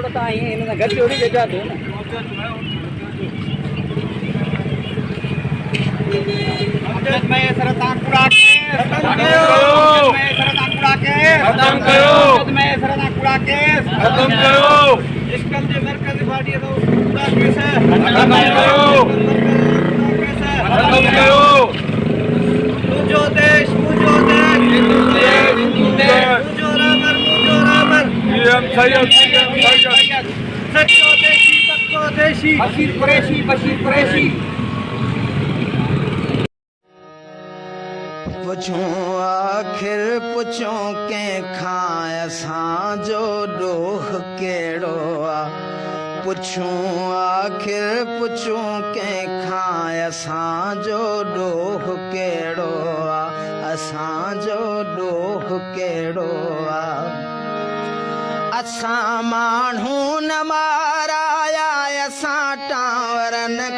बताई इन्हें घर चोरी के जाते ना मैं सरतानपुरा के खत्म करो मैं सरतानपुरा के खत्म करो मैं सरतानपुरा के खत्म करो इसकल जे मरकज बाड़ी तो पूरा केस है खत्म करो खत्म करो मुझो देश मुझो देश मुझो रामर पीएम सैयद सच्चो देशी पक्को देशी बशीर कुरैशी पुछूं आखिर पुछूं के खां असां जो ॾोह कहिड़ो आहे पुछूं आखिर पुछूं के खां असां जो ॾोह कहिड़ो आहे असां जो ॾोह कहिड़ो आहे असां माण्हू न माराया असां टांवरनि